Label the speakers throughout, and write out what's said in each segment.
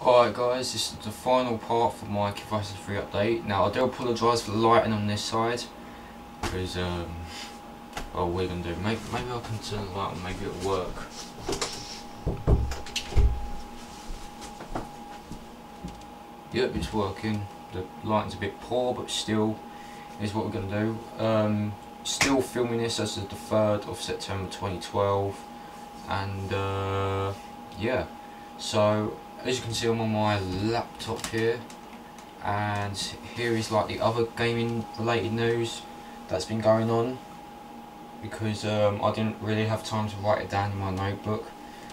Speaker 1: Alright guys, this is the final part for my KiDdViRuS53 update. Now I do apologise for the lighting on this side, because well, we're going to do, maybe I can turn the light on, maybe it'll work. Yep, it's working. The lighting's a bit poor, but still is what we're going to do. Still filming this as the 3rd of September 2012, and yeah, so as you can see, I'm on my laptop here, and here is like the other gaming related news that's been going on, because I didn't really have time to write it down in my notebook.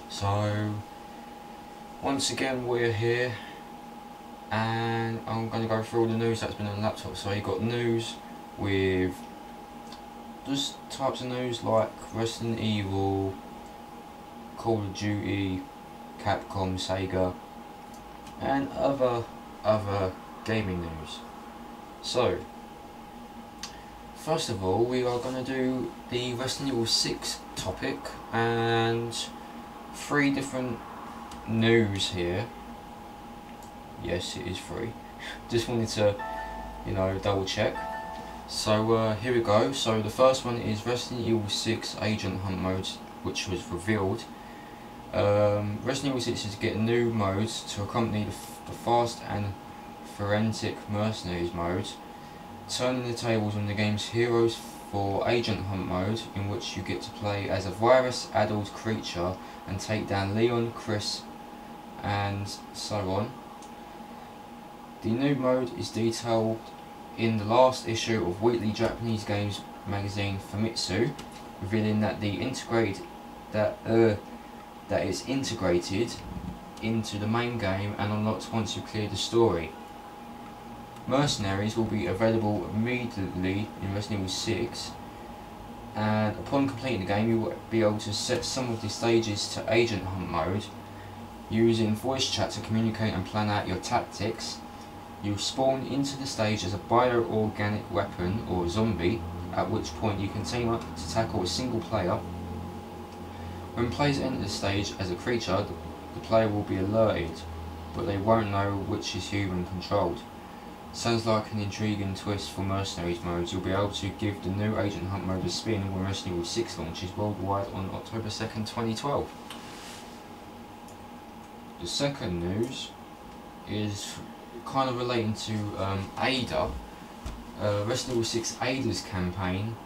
Speaker 1: So once again we're here, and I'm going to go through all the news that's been on the laptop. So you got news with just types of news like Resident Evil, Call of Duty, Capcom, SEGA, and other gaming news. So first of all, we are going to do the Resident Evil 6 topic, and 3 different news here. Yes, it is 3. Just wanted to, you know, double check. So here we go. So the first one is Resident Evil 6 Agent Hunt mode, which was revealed. Resident Evil 6 is to get new modes to accompany the fast and forensic mercenaries mode, turning the tables on the game's heroes for Agent Hunt mode, in which you get to play as a virus-addled creature and take down Leon, Chris, and so on. The new mode is detailed in the last issue of weekly Japanese games magazine Famitsu, revealing that that is integrated into the main game and unlocked once you clear the story. Mercenaries will be available immediately in Resident Evil 6, and upon completing the game you will be able to set some of the stages to Agent Hunt mode, using voice chat to communicate and plan out your tactics. You'll spawn into the stage as a bio-organic weapon or zombie, at which point you can team up to tackle a single player. When players enter the stage as a creature, the player will be alerted, but they won't know which is human controlled. Sounds like an intriguing twist for Mercenaries modes. You'll be able to give the new Agent Hunt mode a spin when Resident Evil 6 launches worldwide on October 2nd, 2012. The second news is kind of relating to Ada. Resident Evil 6 Ada's campaign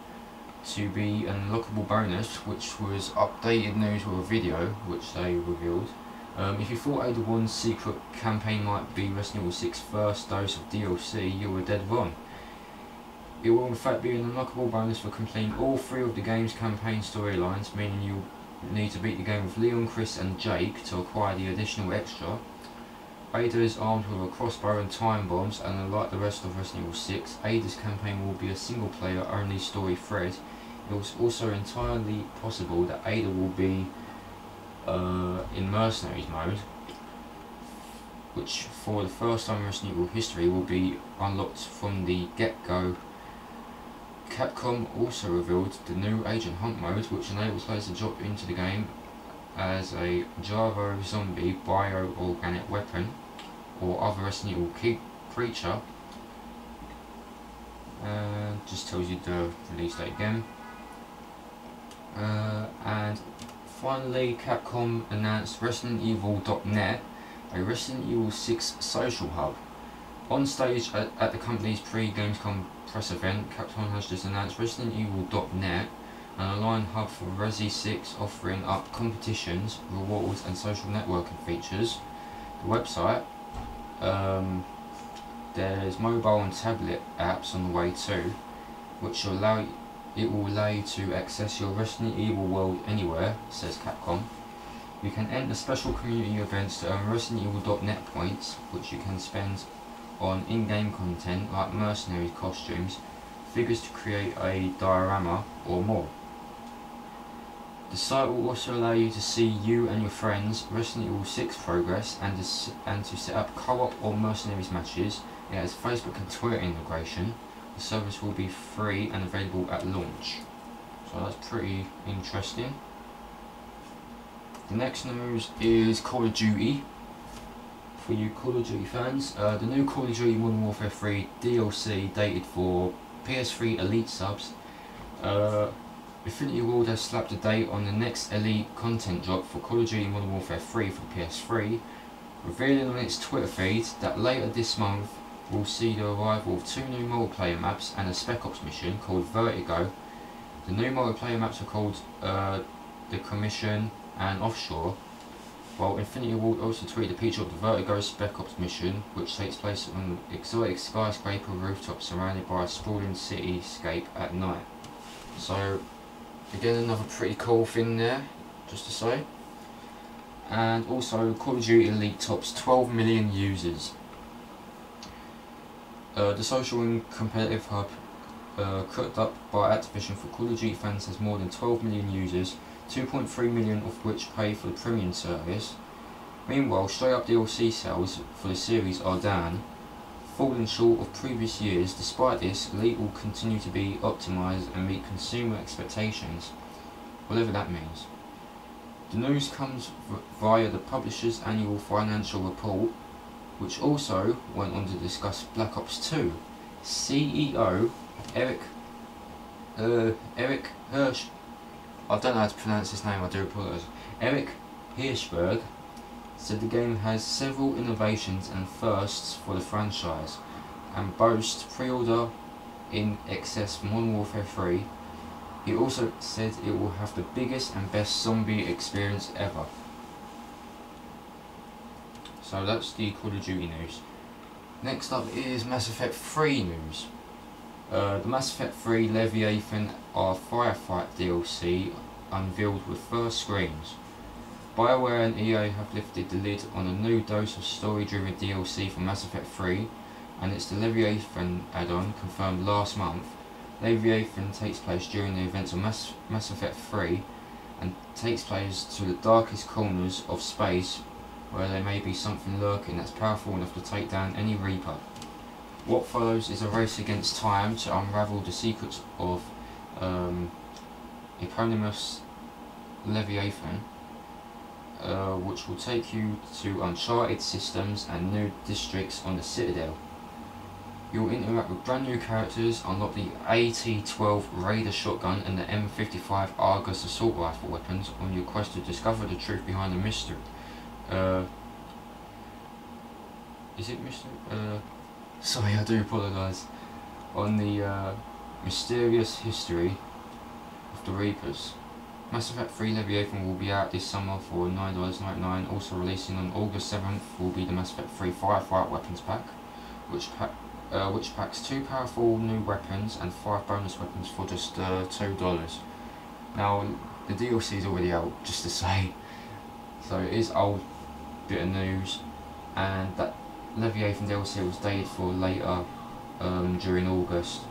Speaker 1: to be an unlockable bonus, which was updated news with a video which they revealed. If you thought Ada 1's secret campaign might be Resident Evil 6's first dose of DLC, you were dead wrong. It will in fact be an unlockable bonus for completing all 3 of the game's campaign storylines, meaning you'll need to beat the game with Leon, Chris and Jake to acquire the additional extra. Ada is armed with a crossbow and time bombs, and unlike the rest of Resident Evil 6, Ada's campaign will be a single player only story thread. It was also entirely possible that Ada will be in Mercenaries mode, which for the first time in Resident Evil history will be unlocked from the get-go. Capcom also revealed the new Agent Hunt mode, which enables players to drop into the game as a Java zombie bio-organic weapon or other Resident Evil creature. Just tells you the release date again. And finally, Capcom announced ResidentEvil.net, a Resident Evil 6 social hub. On stage at the company's pre-Gamescom press event, Capcom has just announced ResidentEvil.net, an online hub for Resi 6, offering up competitions, rewards and social networking features. The website, there's mobile and tablet apps on the way too, which will allow you to access your Resident Evil world anywhere, says Capcom. You can enter special community events to earn ResidentEvil.net points, which you can spend on in-game content like mercenary costumes, figures to create a diorama or more. The site will also allow you to see you and your friends' Resident Evil 6 progress and to set up co-op or mercenaries matches. It has Facebook and Twitter integration. The service will be free and available at launch. So that's pretty interesting. The next news is Call of Duty for you Call of Duty fans. The new Call of Duty Modern Warfare 3 DLC dated for PS3 Elite subs. Infinity Ward has slapped a date on the next Elite content drop for Call of Duty Modern Warfare 3 for PS3, revealing on its Twitter feed that later this month we'll see the arrival of 2 new multiplayer maps and a Spec Ops mission called Vertigo. The new multiplayer maps are called The Commission and Offshore, while Infinity Ward also tweeted a picture of the Vertigo Spec Ops mission, which takes place on an exotic skyscraper rooftop surrounded by a sprawling cityscape at night. So again, another pretty cool thing there, just to say. And also, Call of Duty Elite tops 12 million users. The social and competitive hub cooked up by Activision for Call of Duty fans has more than 12 million users, 2.3 million of which pay for the premium service. Meanwhile, straight up DLC sales for the series are down, falling short of previous years. Despite this, Elite will continue to be optimised and meet consumer expectations, whatever that means. The news comes via the publisher's annual financial report, which also went on to discuss Black Ops 2. CEO Eric Hirsch, I don't know how to pronounce his name, I do apologise. Eric Hirschberg said the game has several innovations and firsts for the franchise, and boasts pre-order in excess for Modern Warfare 3. He also said it will have the biggest and best zombie experience ever. So that's the Call of Duty news. Next up is Mass Effect 3 news. The Mass Effect 3 Leviathan or Firefight DLC unveiled with first screens. BioWare and EA have lifted the lid on a new dose of story-driven DLC for Mass Effect 3, and it's the Leviathan add-on confirmed last month. Leviathan takes place during the events of Mass Effect 3 and takes place to the darkest corners of space, where there may be something lurking that's powerful enough to take down any Reaper. What follows is a race against time to unravel the secrets of eponymous Leviathan, which will take you to uncharted systems and new districts on the Citadel. You'll interact with brand new characters, unlock the AT-12 Raider shotgun and the M55 Argus assault rifle weapons on your quest to discover the truth behind the mystery. Is it mystery? Sorry, I do apologise. On the mysterious history of the Reapers. Mass Effect 3 Leviathan will be out this summer for $9.99. Also releasing on August 7th will be the Mass Effect 3 Firefight Weapons Pack, which packs 2 powerful new weapons and 5 bonus weapons for just $2. Now, the DLC is already out, just to say, so it is old bit of news, and that Leviathan DLC was dated for later during August.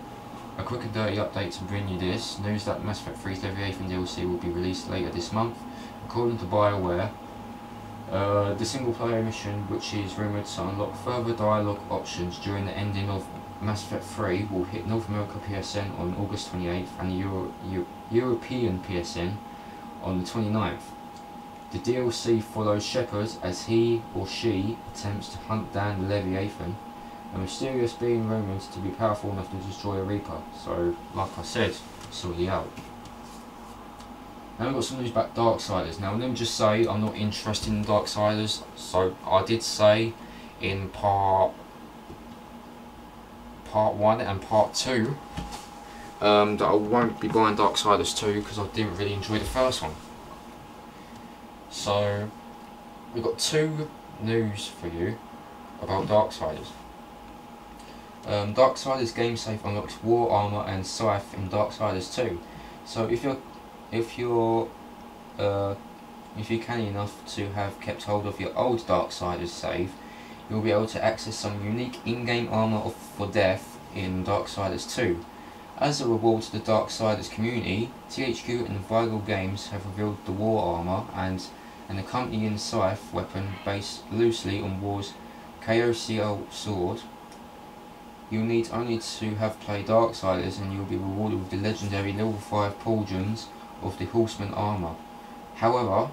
Speaker 1: A quick and dirty update to bring you this news that Mass Effect 3's Leviathan DLC will be released later this month. According to BioWare, the single player mission, which is rumoured to unlock further dialogue options during the ending of Mass Effect 3, will hit North America PSN on August 28th and the European PSN on the 29th. The DLC follows Shepard as he or she attempts to hunt down the Leviathan, a mysterious being rumoured to be powerful enough to destroy a Reaper. So, like I said, it's already out. Now we've got some news about Darksiders. Now let me just say, I'm not interested in Darksiders. So I did say in part 1 and part 2 that I won't be buying Darksiders 2 because I didn't really enjoy the first one. So we've got 2 news for you about Darksiders. Darksiders GameSafe unlocks War Armor and Scythe in Darksiders 2. So if you're canny enough to have kept hold of your old Darksiders save, you'll be able to access some unique in-game armor for death in Darksiders 2. As a reward to the Darksiders community, THQ and Vigal Games have revealed the War Armor and an accompanying Scythe weapon based loosely on War's KOCL sword. You'll need only to have played Darksiders and you'll be rewarded with the legendary level 5 pauldrons of the Horseman armor. However,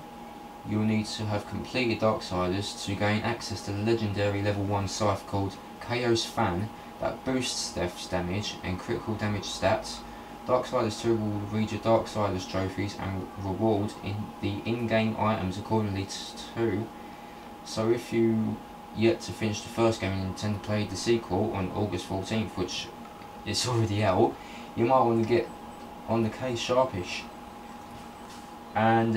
Speaker 1: you'll need to have completed Darksiders to gain access to the legendary level 1 scythe called Chaos Fan that boosts death damage and critical damage stats. Darksiders 2 will read your Darksiders trophies and reward in the in-game items accordingly too. So if you yet to finish the first game and intend to play the sequel on August 14th, which is already out, you might want to get on the case sharpish. And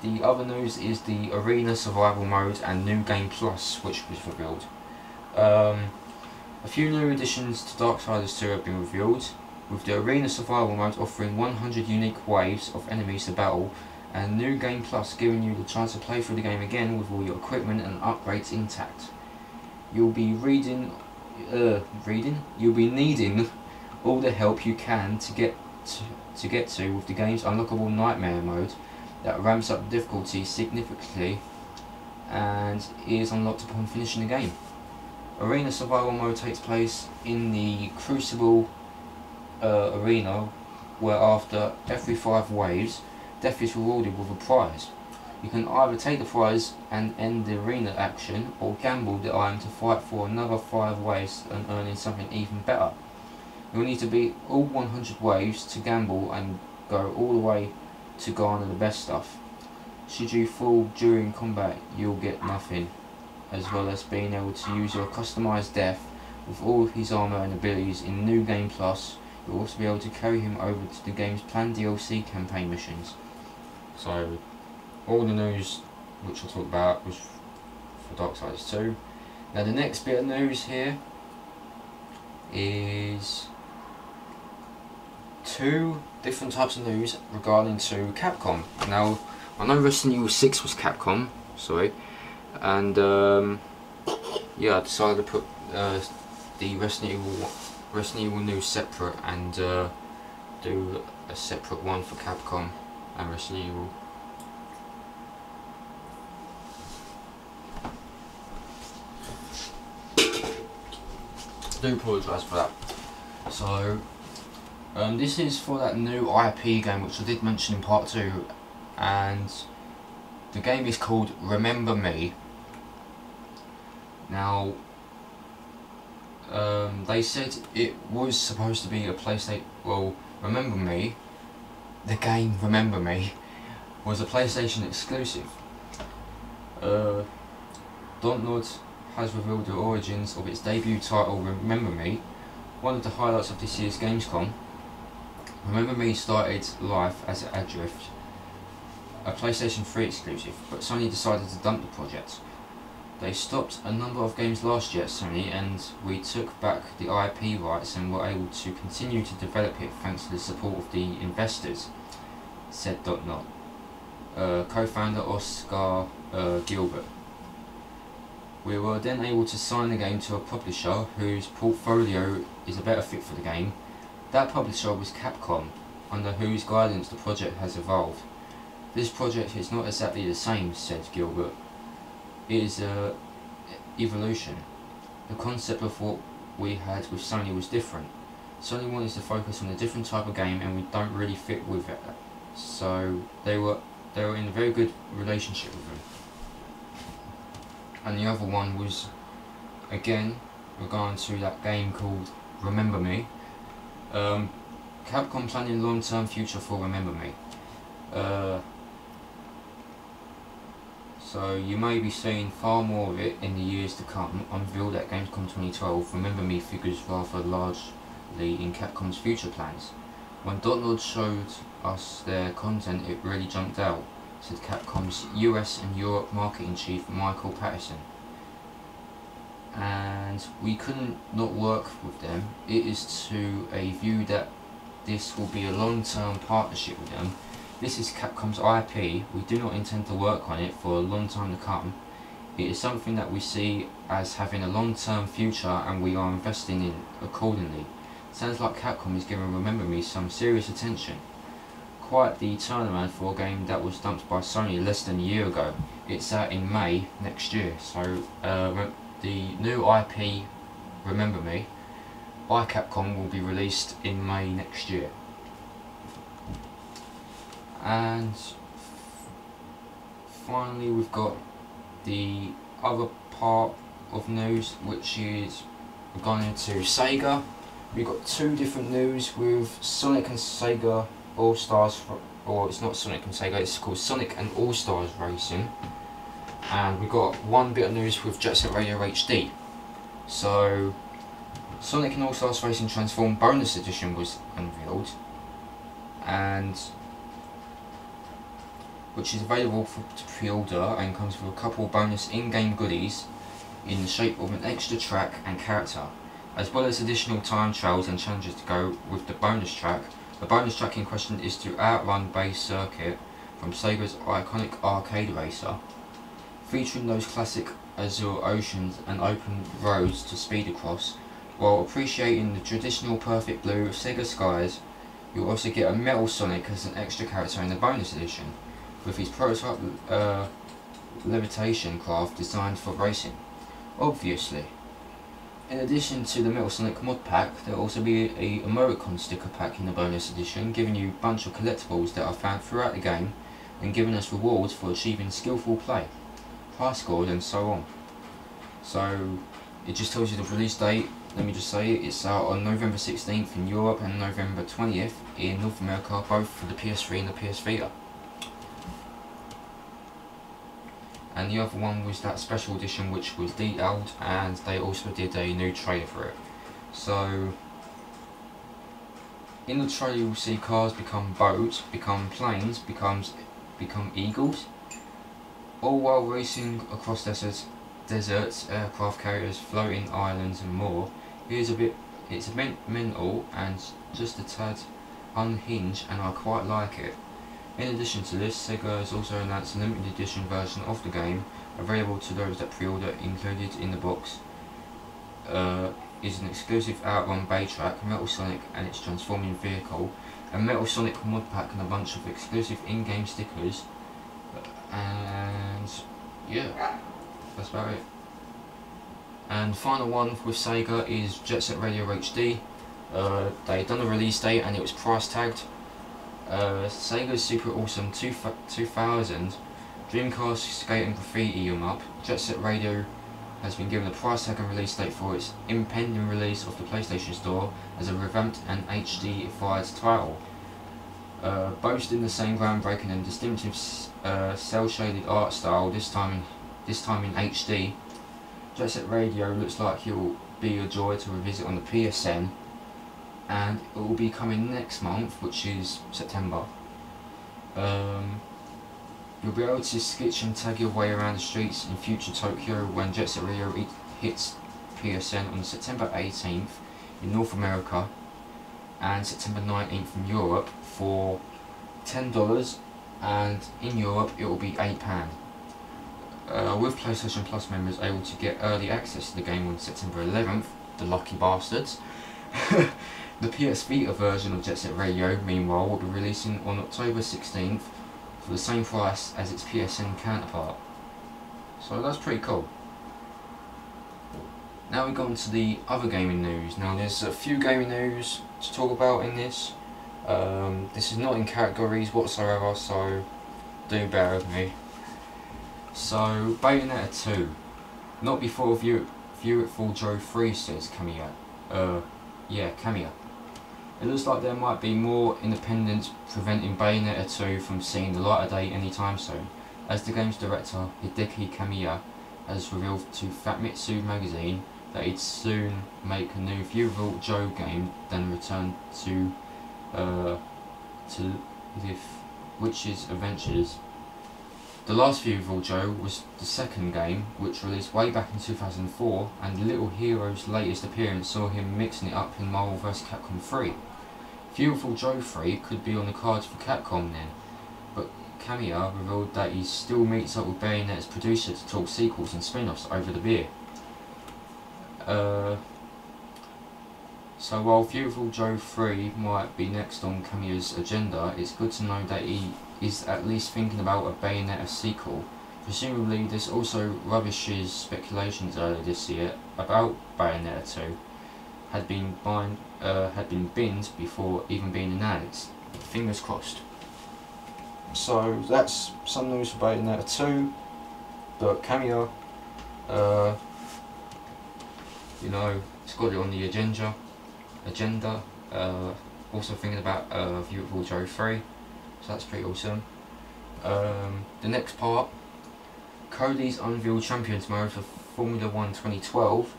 Speaker 1: the other news is the Arena Survival Mode and New Game Plus, which was revealed. A few new additions to Darksiders 2 have been revealed, with the Arena Survival Mode offering 100 unique waves of enemies to battle, and New Game Plus giving you the chance to play through the game again with all your equipment and upgrades intact. You'll be needing all the help you can to get to with the game's unlockable Nightmare mode that ramps up difficulty significantly and is unlocked upon finishing the game. Arena Survival Mode takes place in the Crucible arena, where after every 5 waves, death is rewarded with a prize. You can either take the prize and end the arena action, or gamble the item to fight for another 5 waves and earning something even better. You'll need to beat all 100 waves to gamble and go all the way to garner the best stuff. Should you fall during combat, you'll get nothing, as well as being able to use your customised death with all of his armour and abilities in New Game Plus. You'll also be able to carry him over to the game's planned DLC campaign missions. So, all the news which I'll talk about was for Darksiders 2. Now the next bit of news here is 2 different types of news regarding to Capcom. Now, I know Resident Evil 6 was Capcom, sorry, and yeah, I decided to put the Resident Evil news separate and do a separate one for Capcom and Resident Evil. I do apologise for that. So, this is for that new IP game which I did mention in part 2, and the game is called Remember Me. Now, they said it was supposed to be a PlayStation. Well, Remember Me, the game Remember Me, was a PlayStation exclusive. Dontnod has revealed the origins of its debut title, Remember Me. One of the highlights of this year's Gamescom, Remember Me started life as Adrift, a PlayStation 3 exclusive, but Sony decided to dump the project. They stopped a number of games last year at Sony, and we took back the IP rights and were able to continue to develop it thanks to the support of the investors, said Dontnod, co-founder Oscar Gilbert. We were then able to sign the game to a publisher whose portfolio is a better fit for the game. That publisher was Capcom, under whose guidance the project has evolved. This project is not exactly the same, said Gilbert. It is an evolution. The concept of what we had with Sony was different. Sony wanted to focus on a different type of game, and we don't really fit with it. So they were in a very good relationship with them. And the other one was, again, regarding to that game called Remember Me. Capcom planning long-term future for Remember Me. So you may be seeing far more of it in the years to come. Unveiled at Gamescom 2012, Remember Me figures rather largely in Capcom's future plans. When Dontnod showed us their content, it really jumped out, said Capcom's US and Europe marketing chief Michael Patterson. And we couldn't not work with them. It is to a view that this will be a long-term partnership with them. This is Capcom's IP. We do not intend to work on it for a long time to come. It is something that we see as having a long-term future, and we are investing in accordingly. Sounds like Capcom is giving Remember Me some serious attention. Quite the turnaround for a game that was dumped by Sony less than a year ago. It's out in May next year, so the new IP, Remember Me, by Capcom will be released in May next year. finally we've got the other part of news, which is we've gone into Sega. We've got two different news with Sonic and Sega All-Stars, or it's not Sonic and Sega, it's called Sonic and All-Stars Racing. And we've got one bit of news with Jet Set Radio HD. So, Sonic and All-Stars Racing Transform Bonus Edition was unveiled, and which is available to pre-order and comes with a couple of bonus in-game goodies in the shape of an extra track and character, as well as additional time trials and challenges to go with the bonus track. The bonus track in question is to outrun Base Circuit from Sega's iconic arcade racer, featuring those classic azure oceans and open roads to speed across. While appreciating the traditional perfect blue of Sega skies, you'll also get a Metal Sonic as an extra character in the bonus edition, with his prototype levitation craft designed for racing. Obviously. In addition to the Metal Sonic mod pack, there will also be a emoticon sticker pack in the bonus edition, giving you a bunch of collectibles that are found throughout the game and giving us rewards for achieving skillful play, high scored and so on. So it just tells you the release date. Let me just say it's out on November 16th in Europe and November 20th in North America, both for the PS3 and the PS Vita. And the other one was that special edition, which was detailed, and they also did a new trailer for it. So in the trailer you'll see cars become boats, become planes, become eagles, all while racing across deserts, aircraft carriers, floating islands and more. It's a bit mental and just a tad unhinged, and I quite like it. In addition to this, Sega has also announced a limited edition version of the game, available to those that pre-order. Included in the box is an exclusive Outrun Bay track, Metal Sonic and its transforming vehicle, a Metal Sonic mod pack and a bunch of exclusive in-game stickers, and yeah, that's about it. And final one with Sega is Jet Set Radio HD. They done a release date and it was price tagged. Sega's Super Awesome 2000 Dreamcast Skate and Graffiti up. Jet Set Radio has been given a price tag and release date for its impending release of the PlayStation Store as a revamped and HD-ified title. Boasting the same groundbreaking and distinctive cel-shaded art style, this time in HD, Jet Set Radio looks like it will be a joy to revisit on the PSN, and it will be coming next month, which is September. You'll be able to sketch and tag your way around the streets in future Tokyo when Jet Set Radio hits PSN on September 18th in North America and September 19th in Europe for $10, and in Europe it will be £8. With PlayStation Plus members able to get early access to the game on September 11th, the lucky bastards. The PS Vita version of Jet Set Radio, meanwhile, will be releasing on October 16th for the same price as its PSN counterpart. So that's pretty cool. Now we go on to the other gaming news. Now there's a few gaming news to talk about in this. This is not in categories whatsoever, so do bear with me. So, Bayonetta 2. Not before View It Full Joe 3, says Kamiya. Yeah, Kamiya. It looks like there might be more independence preventing Bayonetta 2 from seeing the light of day anytime soon, as the game's director, Hideki Kamiya, has revealed to Famitsu magazine that he'd soon make a new Viewable Joe game, then return to live Witch's Adventures. The last Viewable Joe was the second game, which released way back in 2004, and Little Hero's latest appearance saw him mixing it up in Marvel vs. Capcom 3. Viewable Joe 3 could be on the cards for Capcom then, but Kamiya revealed that he still meets up with Bayonetta's producer to talk sequels and spin-offs over the beer. So while Viewable Joe 3 might be next on Kamiya's agenda, it's good to know that he is at least thinking about a Bayonetta sequel. Presumably this also rubbishes speculations earlier this year about Bayonetta 2 had been binned before even being announced. Fingers crossed. So that's some news for Bayonetta 2, but Kamiya, you know, it's got it on the agenda. Also thinking about Beautiful Joe 3, so that's pretty awesome. The next part, Cody's unveiled Champions mode for Formula 1 2012.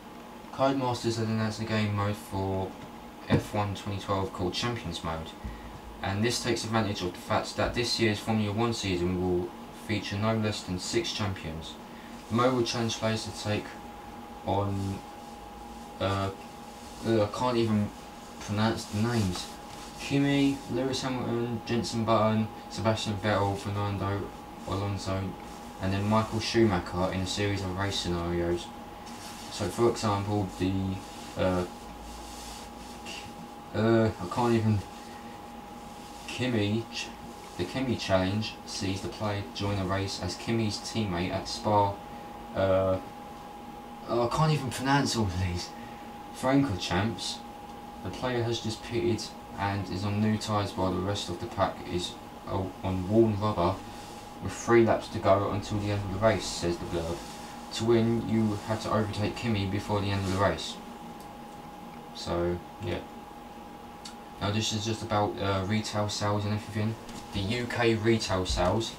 Speaker 1: Codemasters has announced a game mode for F1 2012 called Champions Mode, and this takes advantage of the fact that this year's Formula 1 season will feature no less than 6 champions. The mode will challenge players to take on, I can't even pronounce the names, Kimi, Lewis Hamilton, Jenson Button, Sebastian Vettel, Fernando Alonso, and then Michael Schumacher in a series of race scenarios. So for example, the Kimi challenge sees the player join a race as Kimi's teammate at Spa. I can't even pronounce all of these. Francorchamps. The player has just pitted and is on new tyres while the rest of the pack is on worn rubber with 3 laps to go until the end of the race, says the blurb. To win, you have to overtake Kimi before the end of the race. So, yeah. Now this is just about retail sales and everything. The UK retail sales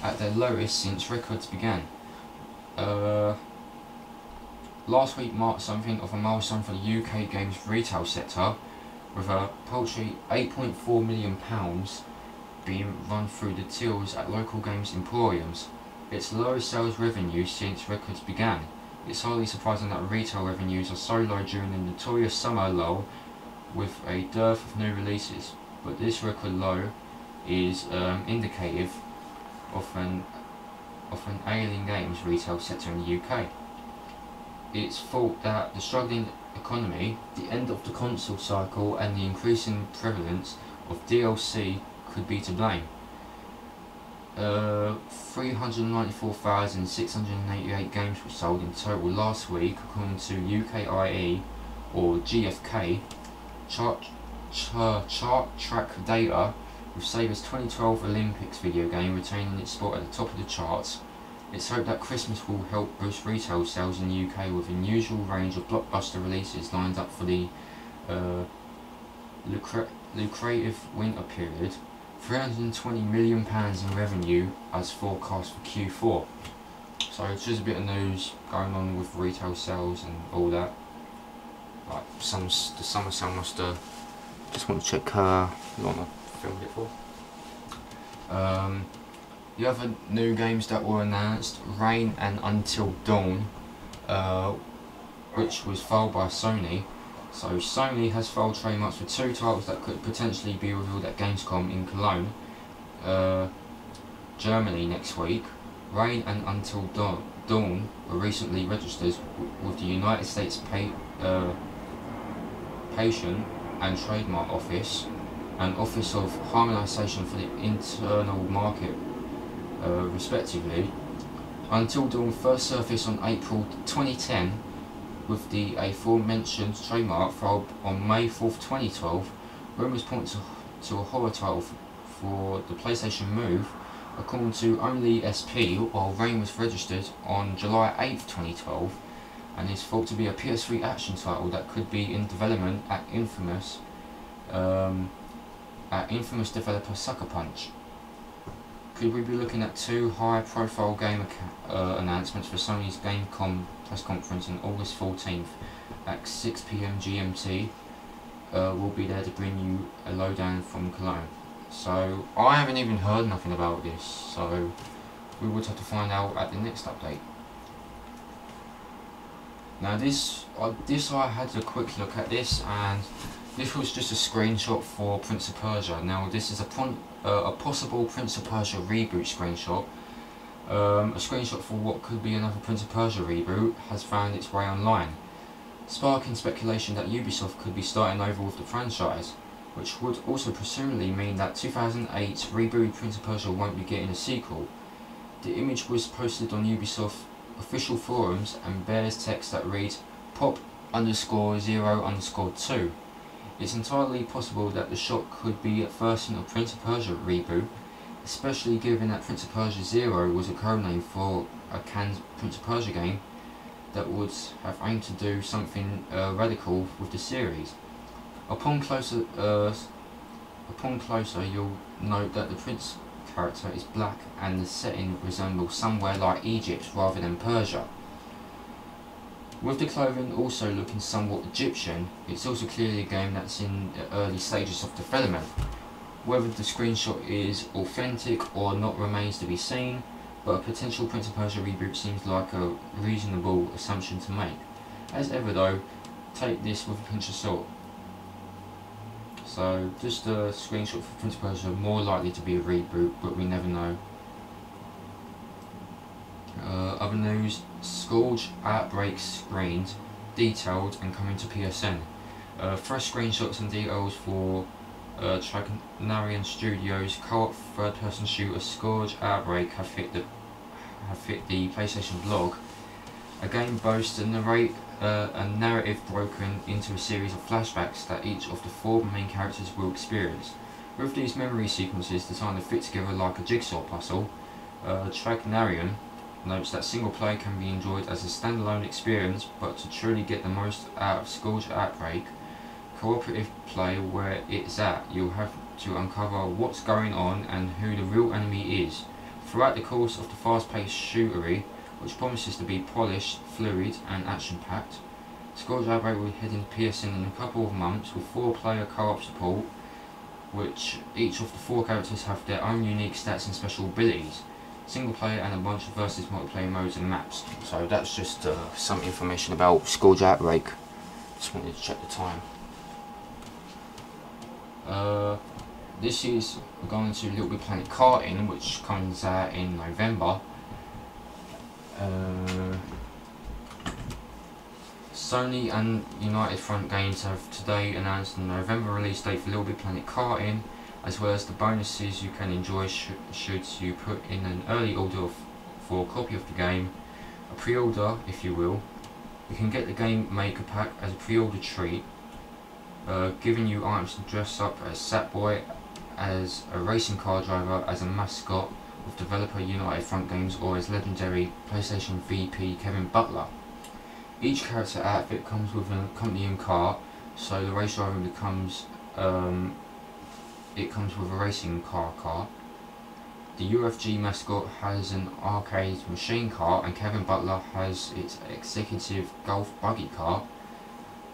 Speaker 1: at their lowest since records began. Last week marked something of a milestone for the UK games retail sector, with a paltry £8.4 million being run through the tills at local games emporiums. Its lowest sales revenue since records began. It's hardly surprising that retail revenues are so low during the notorious summer lull with a dearth of new releases, but this record low is indicative of an ailing games retail sector in the UK. It's thought that the struggling economy, the end of the console cycle and the increasing prevalence of DLC could be to blame. 394,688 games were sold in total last week according to UKIE or GFK chart track data, with SEGA's 2012 Olympics video game retaining its spot at the top of the charts. It's hoped that Christmas will help boost retail sales in the UK with an unusual range of blockbuster releases lined up for the lucrative winter period. £320 million in revenue as forecast for Q4. So it's just a bit of news going on with retail sales and all that. Like the summer sale must just want to check how long I filmed it for. The other new games that were announced, Rain and Until Dawn, which was filed by Sony. So Sony has filed trademarks for 2 titles that could potentially be revealed at Gamescom in Cologne, Germany next week. Rain and Until Dawn were recently registered with the United States Patent and Trademark Office and Office of Harmonisation for the Internal Market, respectively. Until Dawn first surfaced on April 2010 with the aforementioned trademark filed on May 4th, 2012. Rumours point to a horror title for the PlayStation Move, according to Only SP, while Rain was registered on July 8th, 2012, and is thought to be a PS3 action title that could be in development at infamous developer Sucker Punch. Could we be looking at 2 high-profile game announcements for Sony's Gamescom press conference on August 14th at 6 PM GMT? We'll be there to bring you a lowdown from Cologne. So I haven't even heard nothing about this, so we would have to find out at the next update. Now this I had a quick look at this, and this was just a screenshot for Prince of Persia. Now this is a possible Prince of Persia reboot screenshot. A screenshot for what could be another Prince of Persia reboot has found its way online, sparking speculation that Ubisoft could be starting over with the franchise, which would also presumably mean that 2008's rebooted Prince of Persia won't be getting a sequel. The image was posted on Ubisoft official forums and bears text that reads pop_0_2. It's entirely possible that the shot could be at first in a Prince of Persia reboot, especially given that Prince of Persia Zero was a codename for a canned Prince of Persia game that would have aimed to do something radical with the series. Upon closer, you'll note that the Prince character is black and the setting resembles somewhere like Egypt rather than Persia. With the clothing also looking somewhat Egyptian, it's also clearly a game that's in the early stages of development. Whether the screenshot is authentic or not remains to be seen, but a potential Prince of Persia reboot seems like a reasonable assumption to make. As ever though, take this with a pinch of salt. So just a screenshot for Prince of Persia, more likely to be a reboot, but we never know. Other news, Scourge Outbreak screened, detailed and coming to PSN. Fresh screenshots and details for Tragnarian Studios co-op third-person shooter Scourge Outbreak have hit the PlayStation blog. A game boasts a narrative broken into a series of flashbacks that each of the 4 main characters will experience. With these memory sequences designed to fit together like a jigsaw puzzle, Tragnarian notes that single player can be enjoyed as a standalone experience, but to truly get the most out of Scourge Outbreak, cooperative play where it's at, you'll have to uncover what's going on and who the real enemy is. Throughout the course of the fast-paced shootery, which promises to be polished, fluid and action-packed, Scourge Outbreak will head into PSN in a couple of months with 4-player co-op support, which each of the 4 characters have their own unique stats and special abilities, single player and a bunch of versus multiplayer modes and maps. So that's just some information about Scourge Outbreak. Just wanted to check the time. This is going to Little Big Planet Karting, which comes out in November. Sony and United Front Games have today announced the November release date for Little Big Planet Karting, as well as the bonuses you can enjoy should you put in an early order for a copy of the game, a pre-order if you will. You can get the Game Maker Pack as a pre-order treat, giving you items to dress up as Sackboy, as a racing car driver, as a mascot with developer United Front Games, or as legendary PlayStation VP Kevin Butler. Each character outfit comes with an accompanying car, so the race driver becomes it comes with a racing car. The UFG mascot has an arcade machine car, and Kevin Butler has its executive golf buggy car.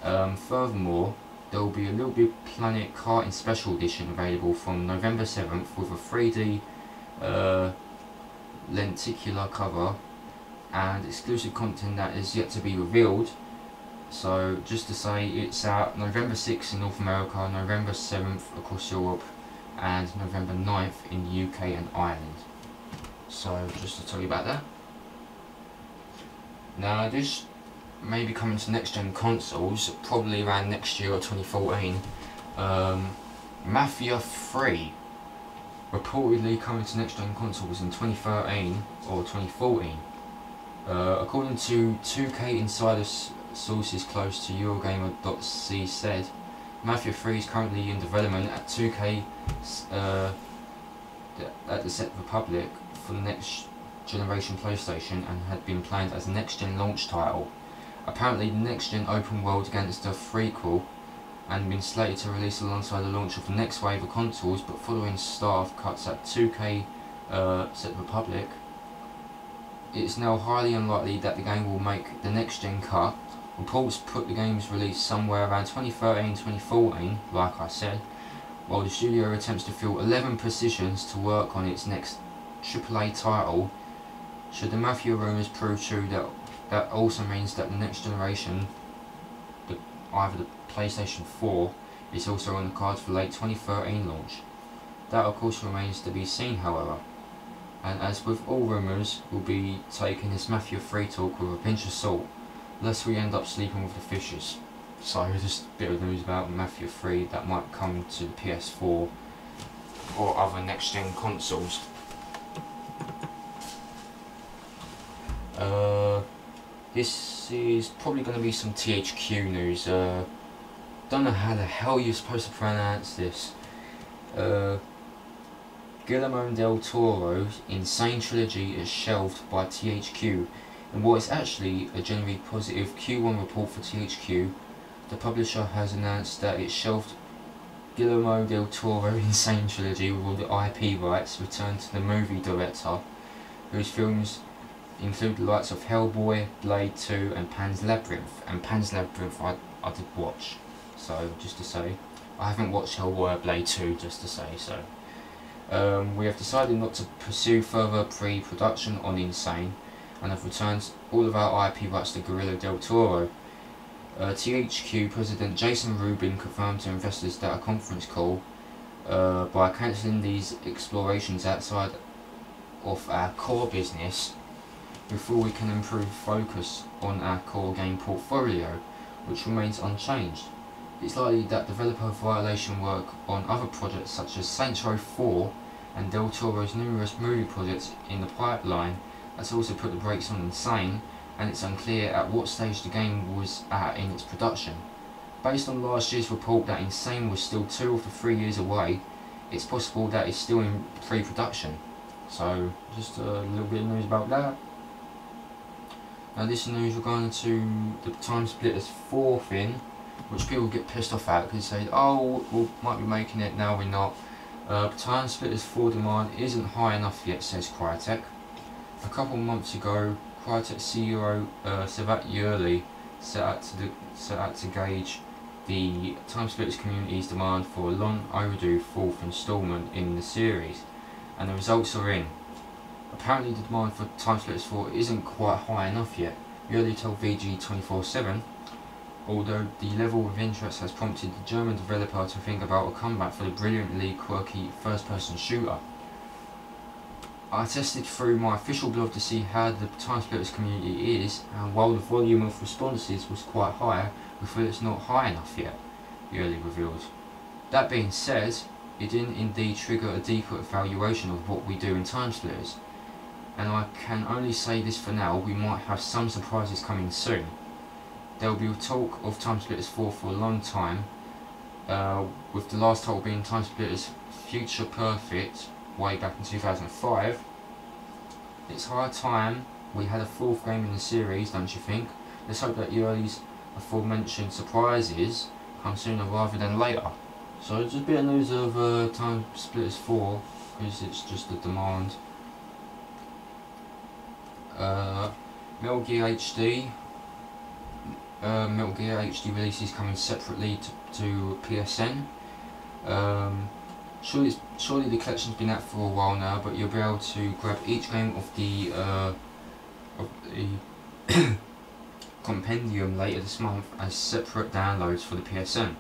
Speaker 1: Furthermore, there will be a Little Big Planet Karting Special Edition available from November 7th with a 3D lenticular cover and exclusive content that is yet to be revealed. So just to say, it's out November 6th in North America, November 7th across Europe, and November 9th in the UK and Ireland. So just to tell you about that. Now this may be coming to next gen consoles, probably around next year or 2014. Mafia 3 reportedly coming to next gen consoles in 2013 or 2014. According to 2K insider sources close to Eurogamer.c said, Mafia 3 is currently in development at 2K at the Czech Republic for the next generation PlayStation and had been planned as a next gen launch title. Apparently the next gen open world gangster prequel and been slated to release alongside the launch of the next wave of consoles, but following staff cuts at 2K Czech Republic, it's now highly unlikely that the game will make the next gen cut. Reports put the game's release somewhere around 2013-2014, like I said, while the studio attempts to fill 11 positions to work on its next AAA title. Should the Mafia rumours prove true, that also means that the next generation, either the PlayStation 4, is also on the cards for late 2013 launch. That of course remains to be seen, however, and as with all rumours, we'll be taking this Mafia 3 talk with a pinch of salt, lest we end up sleeping with the fishes. So just a bit of news about Mafia 3 that might come to the PS4 or other next gen consoles. This is probably going to be some THQ news. Don't know how the hell you're supposed to pronounce this. Guillermo del Toro's insane trilogy is shelved by THQ. In what is actually a generally positive Q1 report for THQ, the publisher has announced that it shelved Guillermo del Toro's insane trilogy with all the IP rights returned to the movie director, whose films include the likes of Hellboy, Blade 2 and Pan's Labyrinth. And Pan's Labyrinth I did watch, so just to say. I haven't watched Hellboy or Blade 2, just to say so. We have decided not to pursue further pre-production on Insane and have returned all of our IP rights to Guillermo del Toro. THQ President Jason Rubin confirmed to investors at a conference call by cancelling these explorations outside of our core business before we can improve focus on our core game portfolio, which remains unchanged. It's likely that developer violation work on other projects such as Saints Row 4 and Del Toro's numerous movie projects in the pipeline has also put the brakes on Insane, and it's unclear at what stage the game was at in its production. Based on last year's report that Insane was still 2 of the 3 years away, it's possible that it's still in pre-production. So, just a little bit of news about that. Now this news regarding to the Time Splitters 4 thing, which people get pissed off at because they say, oh, we might be making it, now we're not. Time Splitters 4 demand isn't high enough yet, says Crytek. A couple of months ago, Crytek CEO Savat Yurley set out to gauge the Time Splitters community's demand for a long overdue 4th installment in the series, and the results are in. Apparently the demand for Time Splitters 4 isn't quite high enough yet. Yurley told VG 24/7, although the level of interest has prompted the German developer to think about a comeback for the brilliantly quirky first-person shooter. I tested through my official blog to see how the Time Splitters community is, and while the volume of responses was quite high, we feel it's not high enough yet, Yurley revealed. That being said, it didn't indeed trigger a deeper evaluation of what we do in Time Splitters, and I can only say this for now, we might have some surprises coming soon. There will be talk of Time Splitters 4 for a long time, with the last title being Time Splitters Future Perfect way back in 2005. It's high time we had a 4th game in the series, don't you think? Let's hope that Yurley's aforementioned surprises come sooner rather than later. So just a bit of news of Time Splitters 4, because it's just a demand. Metal Gear HD. Metal Gear HD releases coming separately to PSN. Surely the collection's been out for a while now, but you'll be able to grab each game of the compendium later this month as separate downloads for the PSN.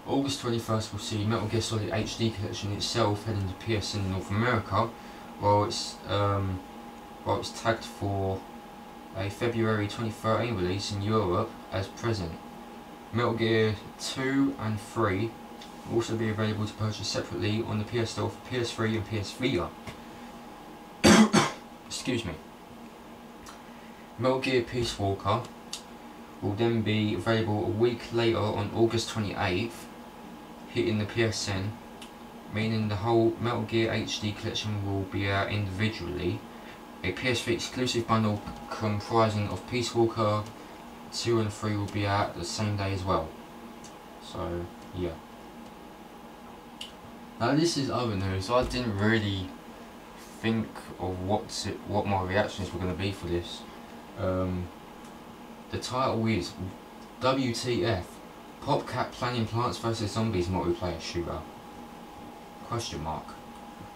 Speaker 1: August 21st will see Metal Gear Solid HD collection itself heading to PSN in North America, while it's tagged for a February 2013 release in Europe as present. Metal Gear 2 and 3 will also be available to purchase separately on the PS Store for PS3 and PS Vita. Excuse me. Metal Gear Peace Walker will then be available a week later on August 28th, hitting the PSN, meaning the whole Metal Gear HD collection will be out individually. A PS3 exclusive bundle comprising of Peace Walker 2 and 3 will be out the same day as well. So, yeah. Now this is other news. I didn't really think of what my reactions were going to be for this. The title is WTF, PopCap planning Plants vs Zombies multiplayer shooter? Question mark.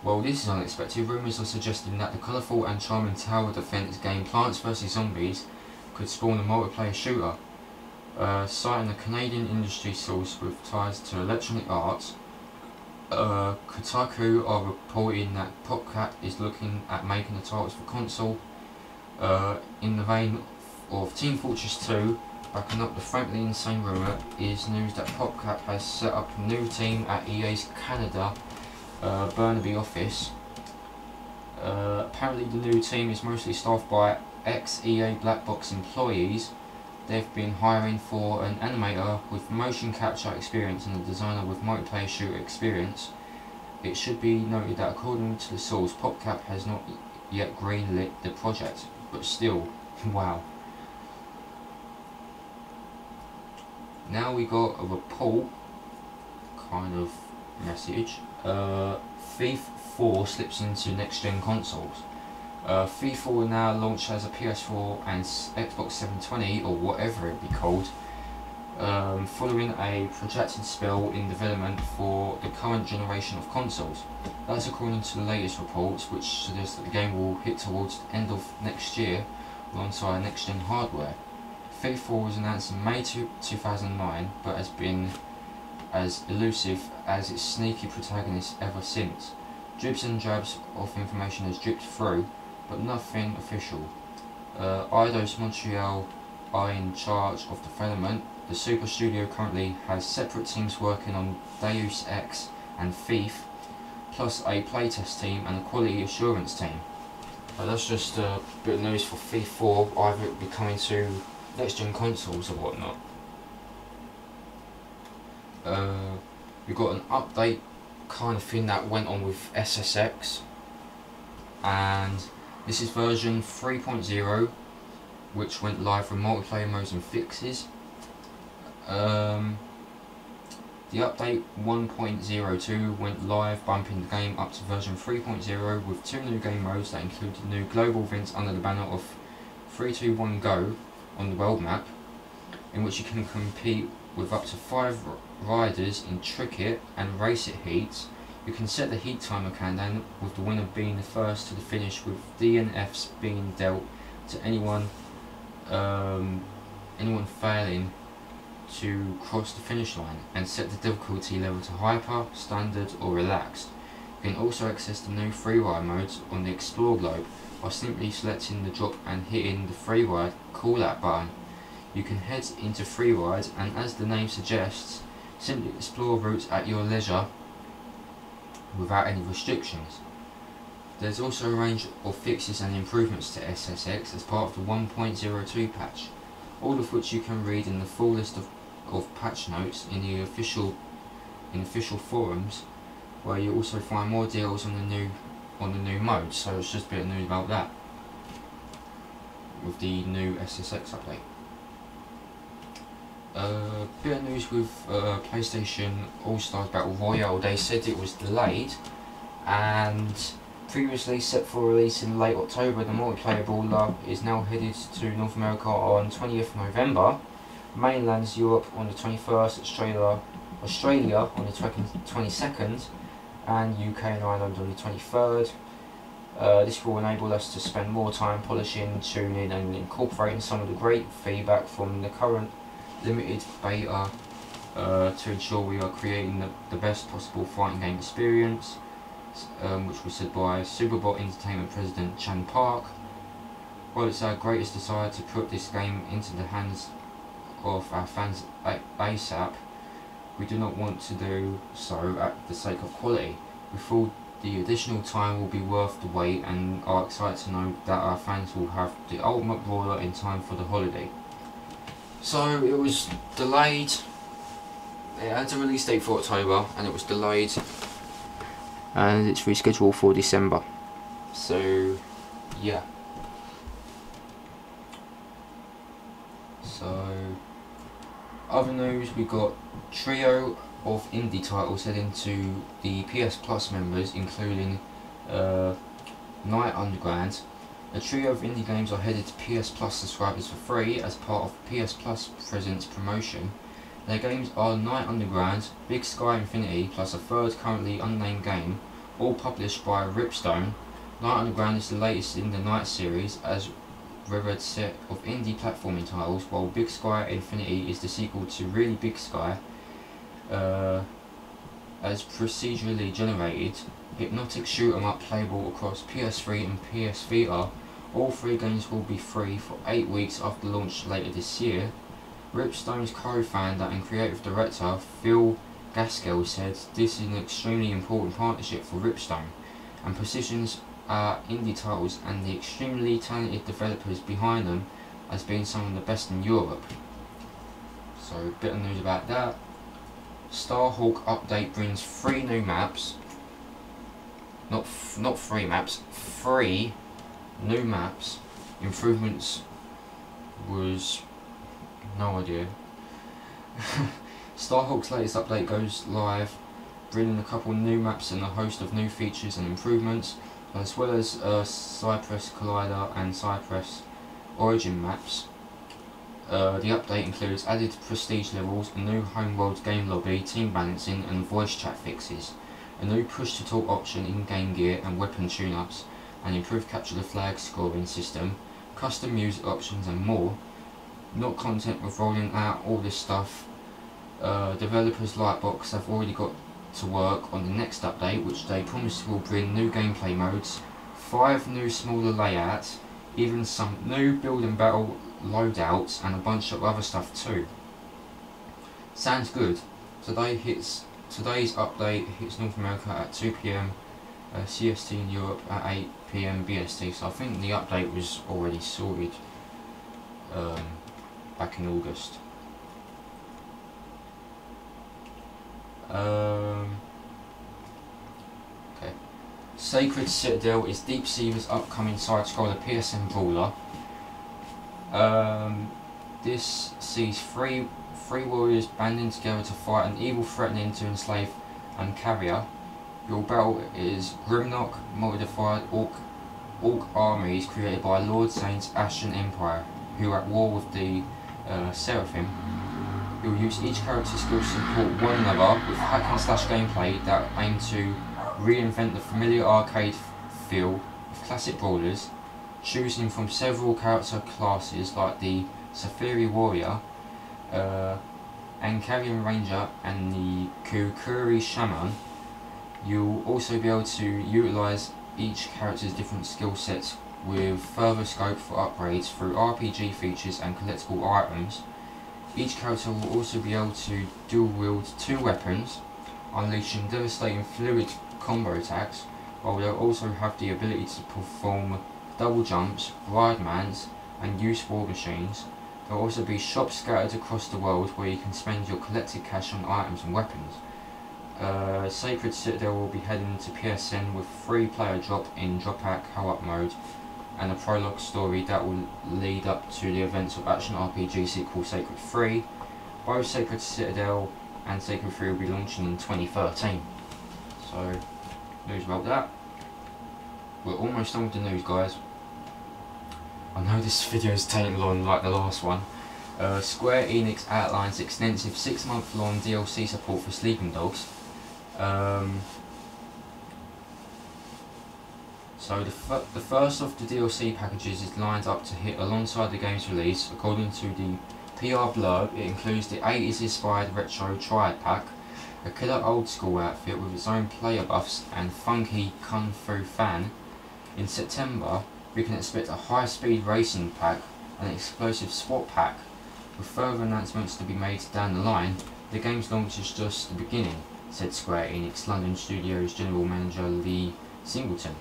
Speaker 1: Well, this is unexpected. Rumours are suggesting that the colourful and charming tower defence game Plants vs Zombies could spawn a multiplayer shooter. Citing a Canadian industry source with ties to Electronic Arts, Kotaku are reporting that PopCap is looking at making the titles for console in the vein of Team Fortress 2. Backing up the frankly insane rumour is news that PopCap has set up a new team at EA's Canada Burnaby office. Apparently the new team is mostly staffed by ex-EA Black Box employees. They've been hiring for an animator with motion capture experience and a designer with multiplayer shooter experience. it should be noted that according to the source, PopCap has not yet greenlit the project, but still, wow. Now we got a report kind of message. Thief 4 slips into next gen consoles. Thief 4 will now launch as a PS4 and Xbox 720 or whatever it be called, following a protracted spell in development for the current generation of consoles. That's according to the latest reports, which suggest that the game will hit towards the end of next year alongside next gen hardware. Thief 4 was announced in May 2009, but has been as elusive as its sneaky protagonist ever since. Dribs and drabs of information has dripped through, but nothing official. Eidos Montreal are in charge of development. The Super Studio currently has separate teams working on Deus Ex and Thief, plus a playtest team and a quality assurance team. That's just a bit of news for Thief 4, either it be coming to next gen consoles or whatnot. We got an update kind of thing that went on with SSX, and this is version 3.0, which went live with multiplayer modes and fixes. The update 1.02 went live, bumping the game up to version 3.0 with 2 new game modes that included new global events under the banner of 321 Go on the world map, in which you can compete with up to 5 riders in Trick It and Race It heats. You can set the heat timer countdown, with the winner being the first to the finish, with DNFs being dealt to anyone failing to cross the finish line, and set the difficulty level to hyper, standard or relaxed. You can also access the new freeride modes on the Explore globe by simply selecting the drop and hitting the freeride call out button. You can head into freeride and, as the name suggests, simply explore routes at your leisure without any restrictions. There's also a range of fixes and improvements to SSX as part of the 1.02 patch, all of which you can read in the full list of patch notes in the official forums, where you also find more deals on the new modes. So it's just a bit of news about that with the new SSX update. Bit of news with PlayStation All-Stars Battle Royale. They said it was delayed, and previously set for release in late October, the multiplayer brawler is now headed to North America on 20th November, mainland Europe on the 21st, Australia on the 22nd, and UK and Ireland on the 23rd. This will enable us to spend more time polishing, tuning and incorporating some of the great feedback from the current limited beta to ensure we are creating the best possible fighting game experience, which was said by Superbot Entertainment President Chan Park. While it's our greatest desire to put this game into the hands of our fans ASAP, we do not want to do so at the sake of quality. We feel the additional time will be worth the wait and are excited to know that our fans will have the ultimate brawler in time for the holiday. So it was delayed. It had a release date for October and it was delayed, and it's rescheduled for December. So yeah. So other news, we got trio of indie titles heading to the PS Plus members, including Night Underground. A trio of indie games are headed to PS Plus subscribers for free as part of PS Plus Presents promotion. Their games are Night Underground, Big Sky Infinity, plus a third currently unnamed game, all published by Ripstone. Night Underground is the latest in the Night series as revered set of indie platforming titles, while Big Sky Infinity is the sequel to Really Big Sky, as procedurally generated hypnotic shoot 'em up playable across PS3 and PS Vita. All 3 games will be free for 8 weeks after launch later this year. Ripstone's co-founder and creative director Phil Gaskell said this is an extremely important partnership for Ripstone and positions our indie titles and the extremely talented developers behind them as being some of the best in Europe. So a bit of news about that. Starhawk update brings 3 new maps. not 3 maps, 3 new maps. Improvements was no idea. Starhawk's latest update goes live, bringing a couple new maps and a host of new features and improvements, as well as Cypress Collider and Cypress Origin maps. The update includes added prestige levels, a new homeworld game lobby, team balancing and voice chat fixes, a new push-to-talk option in game gear and weapon tune-ups, an improved capture the flag scoring system, custom music options and more. Not content with rolling out all this stuff. Developers Lightbox have already got to work on the next update, which they promise will bring new gameplay modes, 5 new smaller layouts, even some new build and battle loadouts and a bunch of other stuff too. Sounds good. Today's update hits North America at 2 PM CST in Europe at 8 PM BST, so I think the update was already sorted back in August. Okay. Sacred Citadel is Deep Sea's upcoming side-scroller PSN brawler. This sees three warriors banding together to fight an evil threatening to enslave and carrier. Your battle is Grimnock, modified orc armies created by Lord Zane's Ashen Empire, who are at war with the Seraphim. You'll use each character's skills to support one another with hack and slash gameplay that aim to reinvent the familiar arcade feel of classic brawlers, choosing from several character classes like the Safiri Warrior, Ankarian Ranger and the Kukuri Shaman. You'll also be able to utilise each character's different skill sets with further scope for upgrades through RPG features and collectible items. Each character will also be able to dual wield 2 weapons, unleashing devastating fluid combo attacks, while they'll also have the ability to perform double jumps, ride mans and use war machines. There will also be shops scattered across the world where you can spend your collected cash on items and weapons. Sacred Citadel will be heading to PSN with 3 player drop in Drop Out co-op mode and a prologue story that will lead up to the events of action RPG sequel Sacred 3. Both Sacred Citadel and Sacred 3 will be launching in 2013. So, news about that. We're almost done with the news, guys. I know this video is taking long like the last one. Square Enix outlines extensive 6-month-long DLC support for Sleeping Dogs. So the first of the DLC packages is lined up to hit alongside the game's release. According to the PR blurb, it includes the 80s inspired retro Triad pack, a killer old school outfit with its own player buffs and funky kung fu fan. In September, we can expect a high speed racing pack and an explosive SWAT pack, with further announcements to be made down the line. The game's launch is just the beginning, said Square Enix London Studios General Manager Lee Singleton.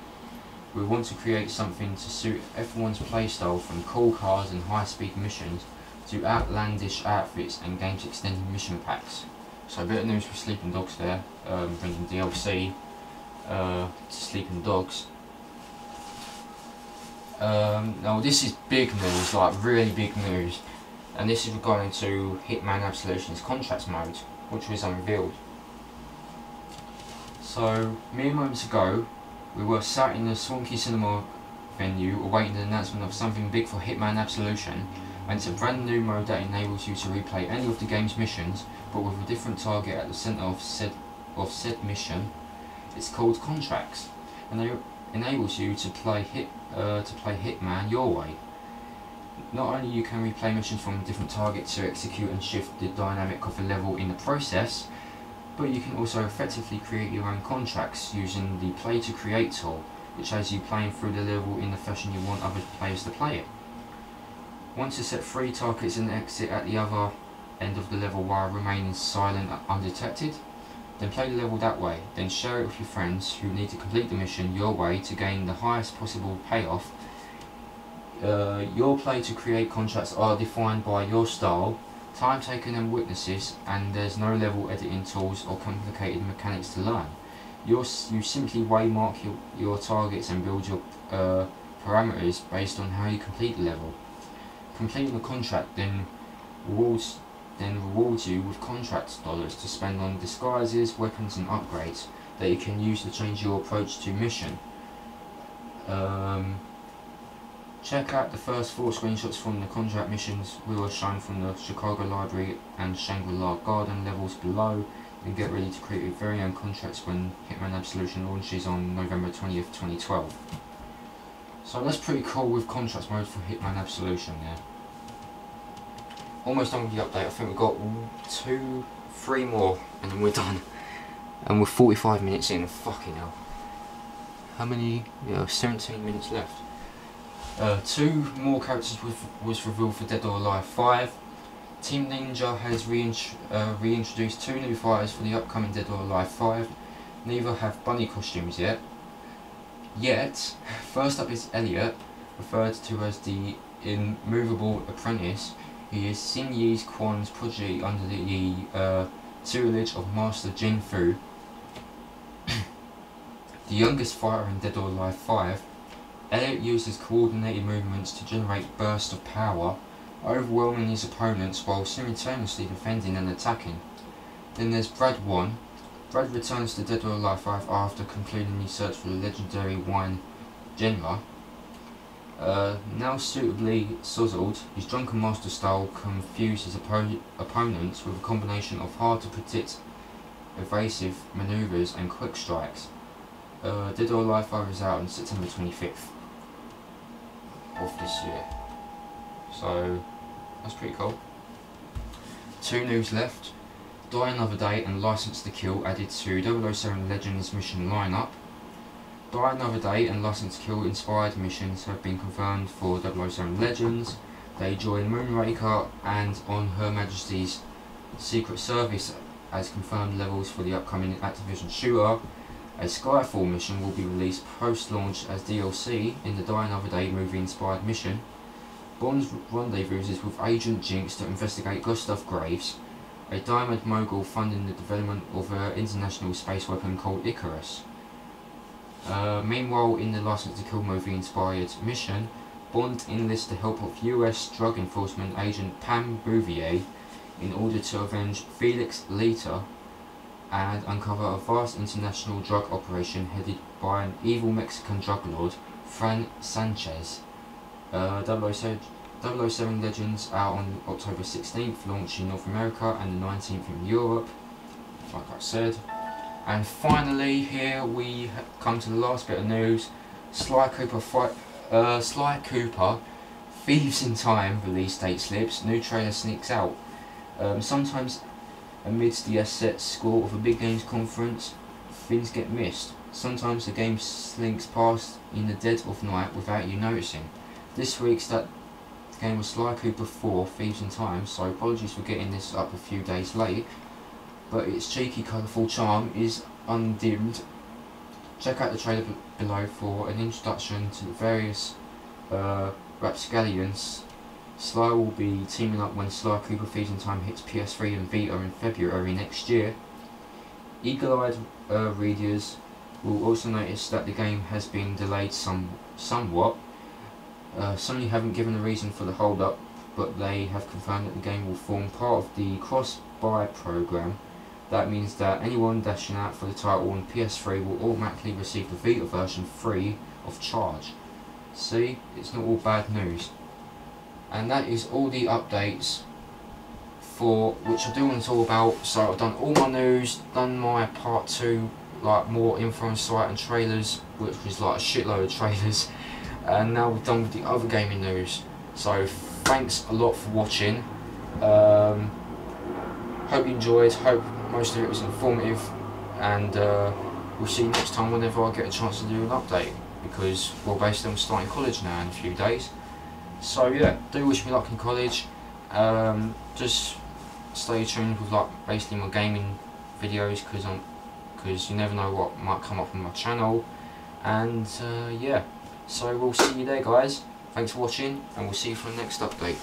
Speaker 1: We want to create something to suit everyone's playstyle, from cool cars and high-speed missions to outlandish outfits and games extended mission packs. So a bit of news for Sleeping Dogs there, bringing DLC to Sleeping Dogs. Now this is big news, like really big news, and this is regarding to Hitman Absolution's contracts mode, which was unveiled. So mere moments ago, we were sat in the Swanky Cinema venue awaiting the announcement of something big for Hitman Absolution, and it's a brand new mode that enables you to replay any of the game's missions, but with a different target at the centre of said mission. It's called Contracts, and it enables you to play Hitman your way. Not only you can replay missions from different targets to execute and shift the dynamic of a level in the process, but you can also effectively create your own contracts using the Play to Create tool, which has you playing through the level in the fashion you want other players to play it. Once you set 3 targets and exit at the other end of the level while remaining silent and undetected, then play the level that way, then share it with your friends who need to complete the mission your way to gain the highest possible payoff. Your Play to Create contracts are defined by your style, time taken and witnesses, and there's no level editing tools or complicated mechanics to learn. You simply waymark your targets and build your parameters based on how you complete the level. Completing the contract then rewards you with contract dollars to spend on disguises, weapons and upgrades that you can use to change your approach to mission. Check out the first 4 screenshots from the contract missions we were shown from the Chicago Library and Shangri-La Garden levels below, and get ready to create your very own contracts when Hitman Absolution launches on November 20th, 2012. So that's pretty cool with contracts mode for Hitman Absolution there. Almost done with the update. I think we've got 3 more and then we're done. And we're 45 minutes in, fucking hell. How many? Yeah, 17 minutes left. 2 more characters was revealed for Dead or Alive 5. Team Ninja has reintroduced 2 new fighters for the upcoming Dead or Alive 5. Neither have bunny costumes yet. First up is Elliot, referred to as the immovable apprentice. He is Xin Yi Quan's prodigy under the tutelage of Master Jin Fu. The youngest fighter in Dead or Alive 5, Elliot uses coordinated movements to generate bursts of power, overwhelming his opponents while simultaneously defending and attacking. Then there's Brad 1. Brad returns to Dead or Alive 5 after concluding his search for the legendary wine Genra. Now suitably sozzled, his drunken master style confuses opponents with a combination of hard to predict evasive manoeuvres and quick strikes. Dead or Alive 5 is out on September 25th of this year, so that's pretty cool. 2 news left. Die Another Day and License to Kill added to 007 Legends mission lineup. Die Another Day and License to Kill inspired missions have been confirmed for 007 Legends. They join Moonraker and On Her Majesty's Secret Service as confirmed levels for the upcoming Activision shooter. A Skyfall mission will be released post-launch as DLC in the Die Another Day movie-inspired mission. Bond rendezvouses with Agent Jinx to investigate Gustav Graves, a diamond mogul funding the development of an international space weapon called Icarus. Meanwhile, in the License to Kill movie-inspired mission, Bond enlists the help of US drug enforcement agent Pam Bouvier in order to avenge Felix Leiter and uncover a vast international drug operation headed by an evil Mexican drug lord, Fran Sanchez. 007 Legends out on October 16th, launch in North America, and the 19th in Europe, like I said. And finally, here we come to the last bit of news. Sly Cooper Thieves in Time release date slips. New trailer sneaks out. Sometimes amidst the asset score of a big games conference, things get missed. Sometimes the game slinks past in the dead of night without you noticing. This week's that game was Sly Cooper 4 Thieves in Time, so apologies for getting this up a few days late, but its cheeky colourful charm is undimmed. Check out the trailer below for an introduction to the various rapscallions. Sly will be teaming up when Sly Cooper Thieves in Time hits PS3 and Vita in February next year. Eagle-eyed readers will also notice that the game has been delayed somewhat. Sony haven't given a reason for the hold-up, but they have confirmed that the game will form part of the cross-buy program. That means that anyone dashing out for the title on PS3 will automatically receive the Vita version free of charge. See, it's not all bad news. And that is all the updates for which I do want to talk about. So I've done all my news, done my part 2, like more info on site and trailers, which was like a shitload of trailers, and now we're done with the other gaming news. So thanks a lot for watching. Hope you enjoyed, hope most of it was informative, and we'll see you next time whenever I get a chance to do an update, because well, basically I'm starting college now in a few days. So yeah, do wish me luck in college. Just stay tuned with like basically my gaming videos, because you never know what might come up on my channel. And yeah, so we'll see you there guys. Thanks for watching, and we'll see you for the next update.